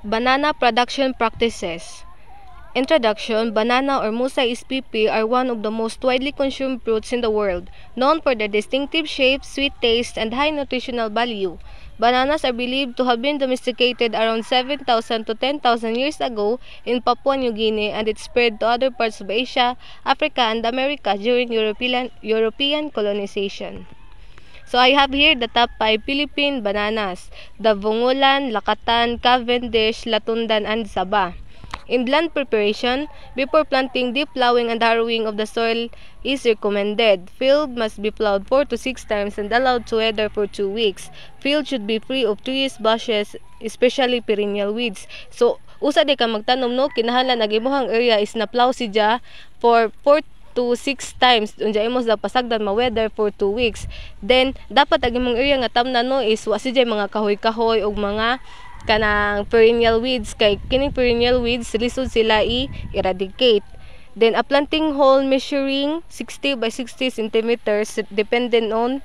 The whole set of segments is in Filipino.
Banana production practices. Introduction: banana or Musai spp are one of the most widely consumed fruits in the world, known for their distinctive shape, sweet taste, and high nutritional value. Bananas are believed to have been domesticated around 7,000 to 10,000 years ago in Papua New Guinea, and it spread to other parts of Asia, Africa, and America during European colonization. So I have here the top 5 Philippine bananas: the Vungulan, Lakatan, Cavendish, Latundan, and Saba. In blend preparation, before planting, deep plowing and harrowing of the soil is recommended. Field must be plowed 4 to 6 times and allowed to weather for 2 weeks. Field should be free of trees, bushes, especially perennial weeds. So, usa di ka magtanom no, kinahanglan nagimuhang area is na plow siya for 4 to 6 times. Unja imo sa pasagdan ma-weather for 2 weeks. Then, dapat ang imong area nga tamnan no is wa siya mga kahoy-kahoy o mga kanang perennial weeds, kay kining perennial weeds lisod sila i-eradicate. Then a planting hole measuring 60 by 60 centimeters depending on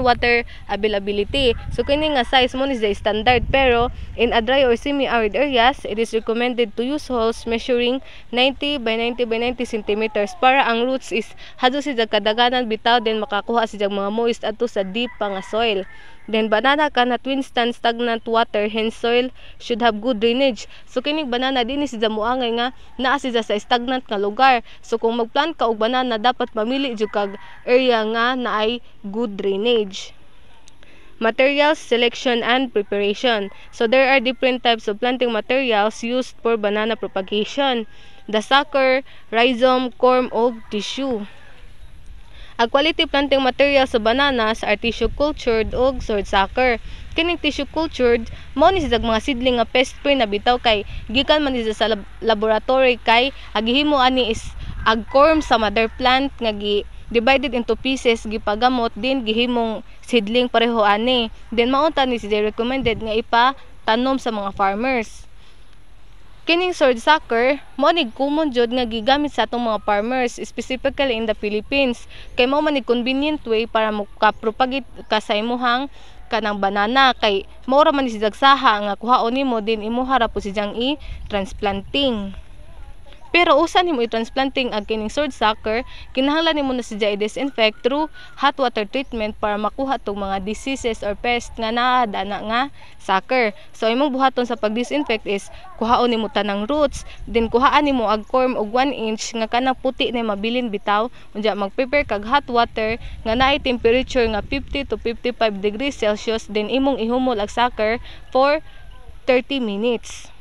water availability. So kini nga size mo is the standard, pero in a dry or semi-arid areas, it is recommended to use holes measuring 90 by 90 by 90 centimeters para ang roots is hadto sila kadaganan bitaw, then makakuha sila mga moist ato sa deep pa nga soil. Then banana cannot withstand stagnant water, hence soil should have good drainage. So kining banana dinhi siya moangay nga naa siya sa stagnant nga lugar. So kung magplant ka og banana, dapat mamili jud kag area nga naay good drainage. Materials selection and preparation. So there are different types of planting materials used for banana propagation: the sucker, rhizome, corm, o tissue. Ang quality planting material sa bananas are tissue cultured o sword sucker. Kining tissue cultured mao ni sa mga seedling nga pest free na bitaw, kay gikan man ni sa laboratory, kay agihimo ani is ag corm sa mother plant nga divided into pieces, gipagamot din gihimong seedling pareho ani. Then maunta ni siya recommended nga ipatanom sa mga farmers. Kining sword sucker mo ni common jud nga gigamit sa atong mga farmers, specifically in the Philippines, kay mao man ni convenient way para makapropagate ka sa imuhang kanang banana, kay mao ra man ni sigagsaha nga kuhaon nimo din imuha ra po siyang i-transplanting. Pero usa nimo i-transplanting ang kining sword sucker, kinahanglan nimo na siya i-disinfect through hot water treatment para makuha tong mga diseases or pest nga naa dana nga sucker. So imong buhaton sa pag-disinfect is kuhaon nimo tanang roots, then kuhaan nimo ag corm og 1 inch nga kanang puti na mabilin bitaw, unya mag-prepare kag hot water nga naay temperature nga 50 to 55 degrees Celsius, then imong ihumol ag sucker for 30 minutes.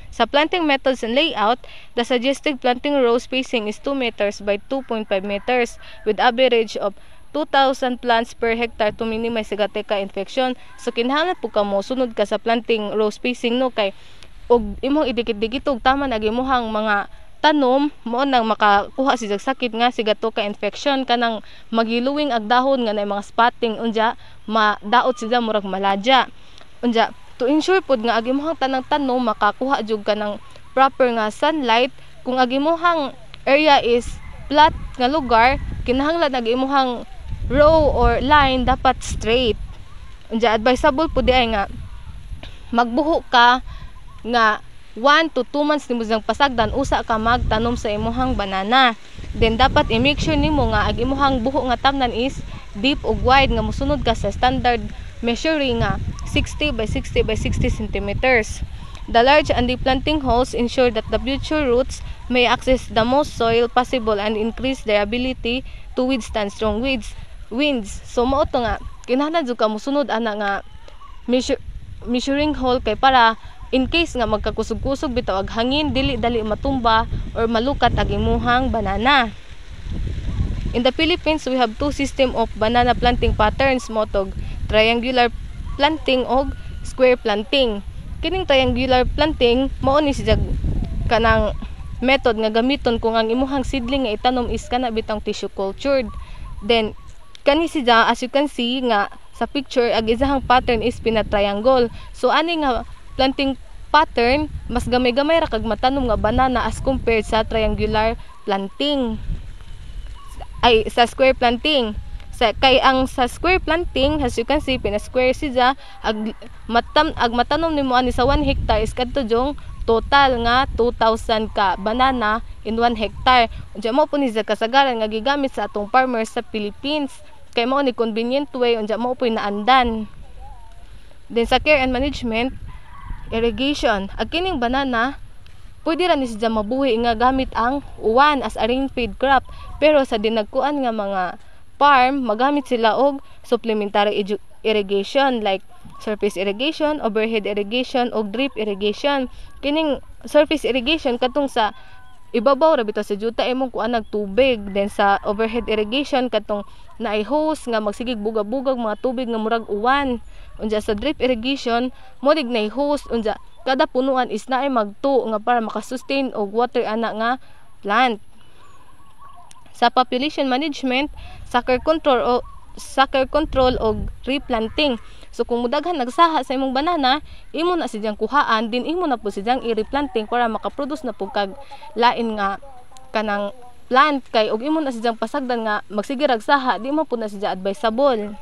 Sa planting methods and layout, the suggested planting row spacing is 2 meters by 2.5 meters with average of 2,000 plants per hectare to minimize sigateka infection. So kinahanglan po ka mo sunod ka sa planting row spacing no, kay og imong idikit-dikit og tama na gimuhang mga tanom mo nang makakuha siya sakit nga sigato ka infection, kanang magiluwing ag dahon nga nay mga spotting, unja madaot sila murag maladya. Unja to ensure pod nga agimuhang tanang tanom makakuha jud ka ng proper nga sunlight, kung agimuhang area is flat nga lugar, kinahanglan agimuhang row or line dapat straight. Unja advisable pod di ay nga magbuho ka nga 1 to 2 months nimo sang pasagdan usa ka magtanom sa imuhang banana. Then dapat i-make sure nimo nga ag imuhang buho nga tamnan is deep ug wide, nga mosunod ka sa standard measuring nga 60 by 60 by 60 centimeters. The large and deep planting holes ensure that the future roots may access the most soil possible and increase their ability to withstand strong winds. So mao to nga kinahanglan jud ka mosunod ana nga measuring hole, kay para in case nga magkakusog-kusog bitaw ag hangin, dili dali matumba or malukat ang imuhang banana. In the Philippines, we have 2 system of banana planting patterns, motog triangular planting og square planting. Kining triangular planting mao ni siya kanang method nga gamiton kung ang imuhang seedling nga itanom is kana bitang tissue cultured. Then kani siya, as you can see nga sa picture, ag isahang pattern is pina-triangle. So ani nga planting pattern mas gamay-gamay ra kag matanom nga banana as compared sa triangular planting ay sa square planting. kay ang sa square planting, as you can see, pina-square siya, ag matanom nimo ani sa 1 hectare is kadto jong total nga 2,000 ka banana in 1 hectare. Unsa mo po ni sa kasagaran nga gigamit sa atong farmers sa Philippines. Kay mao ni convenient way, unsa mo po naandan. Then sa care and management, irrigation. Ang kining banana, pwede ra ni siya mabuhi nga gamit ang uwan as a rain fed crop. Pero sa dinagkuan nga mga farm, magamit sila og supplementary irrigation like surface irrigation, overhead irrigation, o drip irrigation. Kining surface irrigation katong sa ibabaw ra bitaw sa juta imong kuan tubig. Then sa overhead irrigation katong naay hose nga magsigig bugag-bugag mga tubig nga murag uwan. Unja sa drip irrigation mo dig naay hose, unja kada punuan is naay magtu nga para makasustain og water ana nga plant. Sa population management, sucker control og replanting. So kung mudaghan nagsaha sa imong banana, imo na sidyang kuhaan, din imo na po sidyang i-replanting para makaproduce na po kag lain nga kanang plant. Kay og imo na sidyang pasagdan nga magsige ragsaha, di mo po na sidya advisable.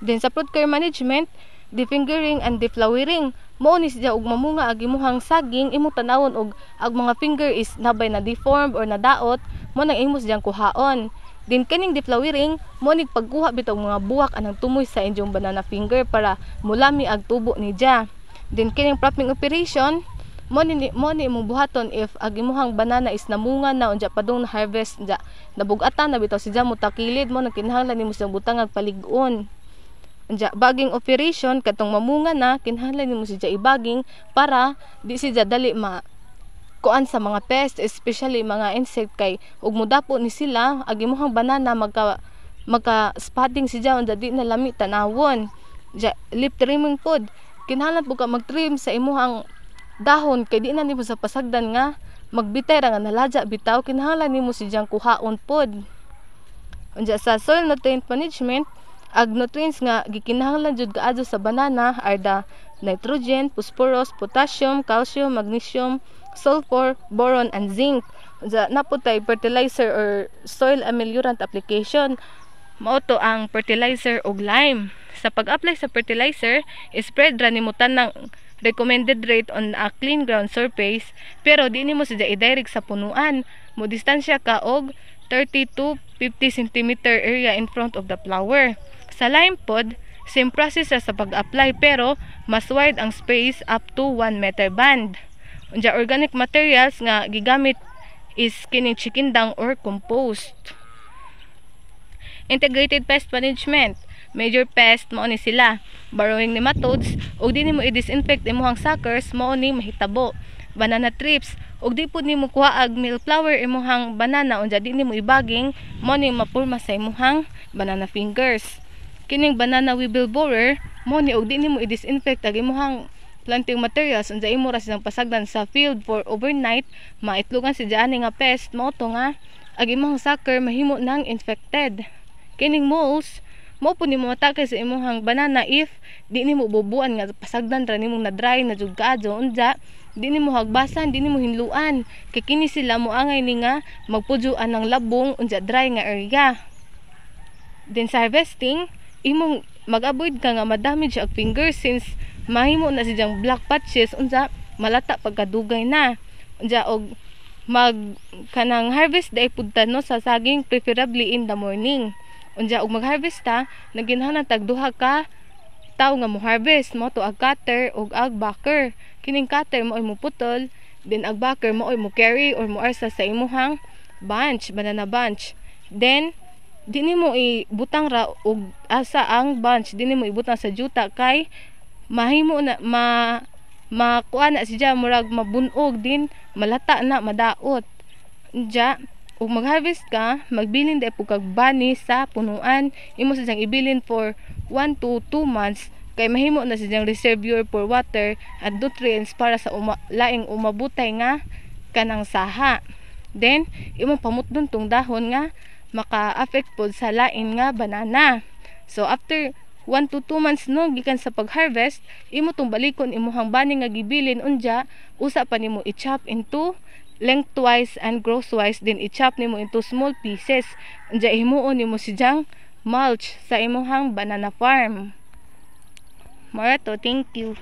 Then sa fruit care management, defingering and deflowering. Mao ni siya og mamunga ag imuhang saging, imo tanawon og ag mga finger is nabay na deformed or nadaot, mo nang imo siyang kuhaon. Din kaning deflowering, mo nig pagkuha bitaw mga buwak anang tumoy sa inyong banana finger para mulami ag tubo ni dia. Din kining propping operation, mo ni imong buhaton if ag imuhang banana is namunga na unja padung na harvest unja nabugatan na bitaw siya mo takilid, mo nagkinahanglan nimo siyang butang ag palig-on. Unja bagging operation katong mamunga na kinahanglan nimo siya ibaging para di siya dali kuan sa mga pest, especially mga insect. Kay ug mudapo ni sila ag imong banana magka spotting siya unja di na lami tanawon. Leaf trimming pod, kinahanglan po ka mag-trim sa imong dahon kay di na nimo sa pasagdan nga magbitay ra nga nalaja bitaw, kinahanglan nimo siyang kuhaon pod. Unja sa soil nutrient management, ag nutrients nga gikinahanglan jud kaadto sa banana are the nitrogen, phosphorus, potassium, calcium, magnesium, sulfur, boron, and zinc. Naputay fertilizer or soil ameliorant application. Mao to ang fertilizer og lime. Sa pag-apply sa fertilizer, spread ra nimo tanang recommended rate on a clean ground surface, pero di nimo siya i-direct sa punuan. Mo distansya ka og 30 to 50 cm area in front of the flower. Sa lime pod, same process sa pag-apply pero mas wide ang space up to 1 meter band. Unja organic materials nga gigamit is kining chicken dung or compost. Integrated pest management. Major pest mao ni sila burrowing nematodes, og di nimo i-disinfect imong suckers, mao ni mahitabo. Banana thrips, og di pud nimo kuha ag millflower imong banana unja di nimo ibaging, mao ni mapurma sa imong banana fingers. Kining banana weevil borer, mo ni og di nimo i-disinfect ag imong planting materials unsa imo ra silang pasagdan sa field for overnight, maitlugan si ani nga pest, mao to nga ag imong sucker mahimo nang infected. Kining moles, mo po nimo matake sa imong banana if di nimo bubuan nga pasagdan ra nimo na dry na jud kaadto, unja di nimo hagbasan, di nimo hinluan kay kini sila moangay ni nga magpudyoan ng labong unja dry nga area. Then sa harvesting, imong mag-avoid ka nga ma-damage ang fingers since mahimo na siyang black patches unsa malata pagkadugay na. Unsa og kanang harvest day pud no sa saging, preferably in the morning. Unsa og mag-harvest ta, naginahanglan tag duha ka tawo nga mo harvest, mo to ag cutter ug ag backer. Kining cutter mo ay mo putol, then ag backer mo ay mo carry or mo arsa sa imong bunch, banana bunch. Then di nimo ibutang ra og asa ang bunch, di nimo ibutang sa juta kay mahimo na makuha na siya murag mabunog din, malata na madaot. Diya ug mag-harvest ka, magbilin dai pug kag bani sa punuan, imo siyang ibilin for 1 to 2 months kay mahimo na siyang reservoir for water at nutrients para sa laing umabutay nga kanang saha. Then imo pamutdon tong dahon nga maka-affect pod sa lain nga banana. So after 1 to 2 months no gikan sa pag-harvest, imo tong balikon imuhang bani nga gibilin, unja usa pa nimo i-chop into lengthwise and crosswise, then i-chop nimo into small pieces. Unja himuon nimo siyang mulch sa imuhang banana farm. Mora to, thank you.